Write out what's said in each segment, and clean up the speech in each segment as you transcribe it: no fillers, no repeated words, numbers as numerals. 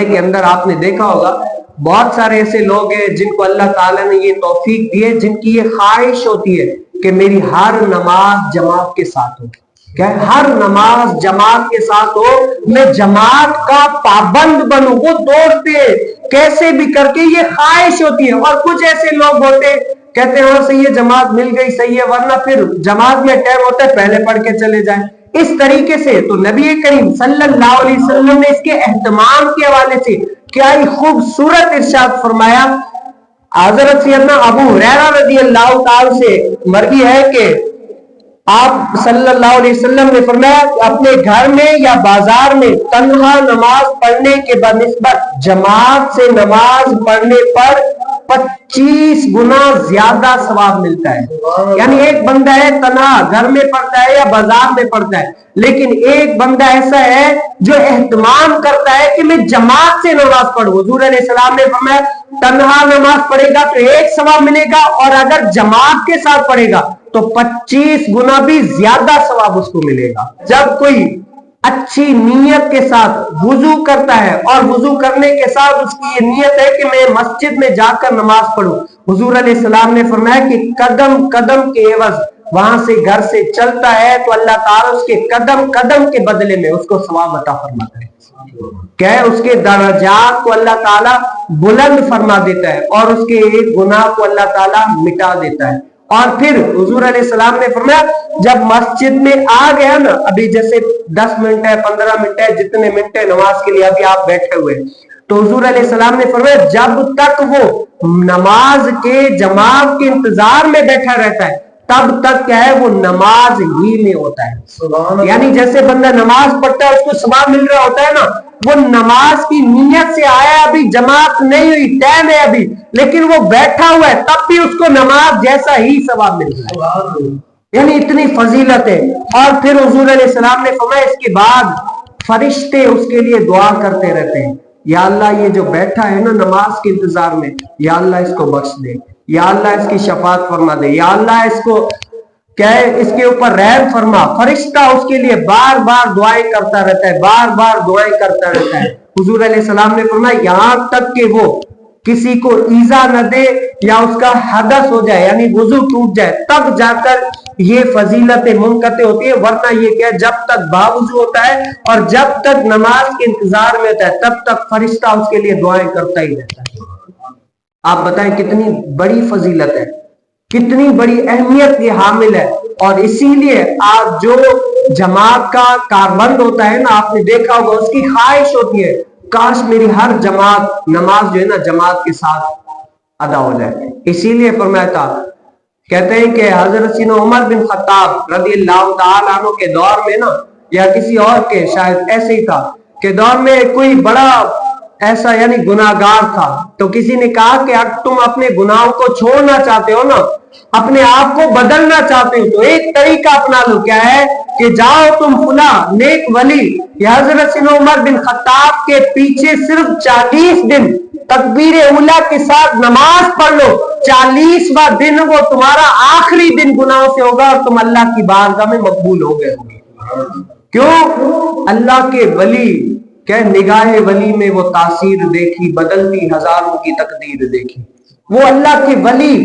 کے اندر آپ نے دیکھا ہوگا بہت سارے ایسے لوگ ہیں جن کو اللہ تعالیٰ نے یہ توفیق دی ہے، جن کی یہ خواہش ہوتی ہے کہ میری ہر نماز جماعت کے ساتھ ہو، کہ ہر نماز جماعت کے ساتھ ہو، میں جماعت کا پابند بنوں۔ وہ دوڑتے کیسے بھی کر کے، یہ خواہش ہوتی ہے۔ اور کچھ ایسے لوگ ہوتے کہتے ہیں ہاں صحیح ہے، جماعت مل گئی صحیح ہے، ورنہ پھر جماعت میں ٹائم ہوتا ہے پہلے پڑھ کے چلے جائیں۔ اس طریقے سے تو نبی کریم صلی اللہ علیہ وسلم نے اس کے اہتمام کے حوالے سے کیا ہی خوبصورت ارشاد فرمایا۔ حضرت سیدنا ابو ہریرہ رضی اللہ تعالی سے مروی ہے کہ آپ صلی اللہ علیہ وسلم نے فرمایا اپنے گھر میں یا بازار میں تنہا نماز پڑھنے کے بنسبت جماعت سے نماز پڑھنے پر 25 گنا زیادہ ثواب ملتا ہے۔ یعنی ایک بندہ ہے تنہا گھر میں پڑھتا ہے یا بازار میں پڑھتا ہے، لیکن ایک بندہ ایسا ہے جو اہتمام کرتا ہے کہ میں جماعت سے نماز پڑھوں۔ حضور علیہ السلام نے فرمایا تنہا نماز پڑھے گا تو 1 ثواب ملے گا، اور اگر جماعت کے ساتھ پڑھے گا تو 25 گنا بھی زیادہ ثواب اس کو ملے گا۔ جب کوئی اچھی نیت کے ساتھ وضو کرتا ہے اور وضو کرنے کے ساتھ اس کی یہ نیت ہے کہ میں مسجد میں جا کر نماز پڑھوں، حضور علیہ السلام نے فرمایا کہ قدم قدم کے عوض وہاں سے گھر سے چلتا ہے تو اللہ تعالیٰ اس کے قدم قدم کے بدلے میں اس کو ثواب عطا فرماتا ہے، کہ اس کے درجات کو اللہ تعالیٰ بلند فرما دیتا ہے اور اس کے ایک گناہ کو اللہ تعالیٰ مٹا دیتا ہے۔ اور پھر حضور علیہ السلام نے فرمایا جب مسجد میں آ گیا نا، ابھی جیسے 10 منٹ ہے 15 منٹ ہے جتنے منٹ ہے نماز کے لیے ابھی آپ بیٹھے ہوئے، تو حضور علیہ السلام نے فرمایا جب تک وہ نماز کے جماعت کے انتظار میں بیٹھا رہتا ہے تب تک کیا ہے وہ نماز ہی میں ہوتا ہے۔ یعنی جیسے بندہ نماز پڑھتا ہے اس کو ثواب مل رہا ہوتا ہے نا، وہ نماز کی نیت سے آیا، ابھی جماعت نہیں ہوئی، ٹائم ہے ابھی، لیکن وہ بیٹھا ہوا ہے تب بھی اس کو نماز جیسا ہی ثواب مل رہا ہے۔ یعنی اتنی فضیلت ہے۔ اور پھر حضور علیہ السلام نے فرمایا اس کے بعد فرشتے اس کے لیے دعا کرتے رہتے ہیں، یا اللہ یہ جو بیٹھا ہے نا نماز کے انتظار میں، یا اللہ اس کو بخش دے، یا اللہ اس کی شفاعت فرما دے، یا اللہ اس کو کیا ہے اس کے اوپر رحم فرما۔ فرشتہ اس کے لیے بار بار دعائیں کرتا رہتا ہے، بار بار دعائیں کرتا رہتا ہے۔ حضور علیہ السلام نے فرمایا یہاں تک کہ وہ کسی کو ایذا نہ دے یا اس کا حدث ہو جائے یعنی وضو ٹوٹ جائے تب جا کر یہ فضیلت منقطع ہوتی ہے، ورنہ یہ کیا جب تک باوضو ہوتا ہے اور جب تک نماز کے انتظار میں ہوتا ہے تب تک فرشتہ اس کے لیے دعائیں کرتا ہی رہتا ہے۔ آپ بتائیں کتنی بڑی فضیلت ہے، کتنی بڑی اہمیت یہ حامل ہے۔ اور اسی لیے آپ جو جماعت کا کاربند ہوتا ہے نا، آپ نے دیکھا ہوگا اس کی خواہش ہوتی ہے کاش میری ہر جماعت نماز جو ہے نا جماعت کے ساتھ ادا ہو جائے۔ اسی لیے فرمایا تھا، کہتے ہیں کہ حضرت سیدنا عمر بن خطاب رضی اللہ تعالیٰ عنہ کے دور میں نا، یا کسی اور کے شاید ایسے ہی تھا کہ دور میں کوئی بڑا ایسا یعنی گناہگار تھا، تو کسی نے کہا کہ اگر تم اپنے گناہوں کو چھوڑنا چاہتے ہو نا، اپنے آپ کو بدلنا چاہتے ہو تو ایک طریقہ اپنا لو، کیا ہے کہ جاؤ تم فلاں نیک ولی یا حضرت سیدنا عمر بن خطاب کے پیچھے صرف 40 دن تکبیر اولیٰ کے ساتھ نماز پڑھ لو، 40واں دن وہ تمہارا آخری دن گناہوں سے ہوگا اور تم اللہ کی بارگاہ میں مقبول ہو گئے ہوگے۔ کیوں؟ اللہ کے ولی کہ نگاہ ولی میں وہ تاثیر دیکھی، بدلتی ہزاروں کی تقدیر دیکھی۔ وہ اللہ کے ولی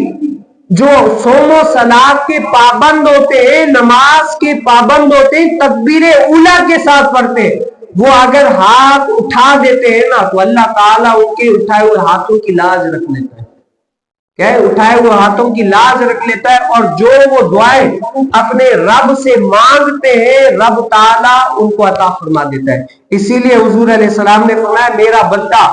جو صوم و صلات کے پابند ہوتے ہیں، نماز کے پابند ہوتے ہیں، تکبیر اولیٰ کے ساتھ پڑھتے ہیں، وہ اگر ہاتھ اٹھا دیتے ہیں نا تو اللہ تعالیٰ ان کے اٹھائے ہوئے ہاتھوں کی لاج رکھ لیتا ہے، کیا ہے اٹھائے ہوئے ہاتھوں کی لاج رکھ لیتا ہے، اور جو وہ دعائیں اپنے رب سے مانگتے ہیں رب تعالیٰ ان کو عطا فرما دیتا ہے۔ اسی لیے حضور علیہ السلام نے فرمایا میرا بندہ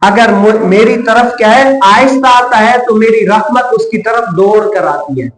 اگر میری طرف کیا ہے آہستہ آتا ہے تو میری رحمت اس کی طرف دوڑ کر آتی ہے،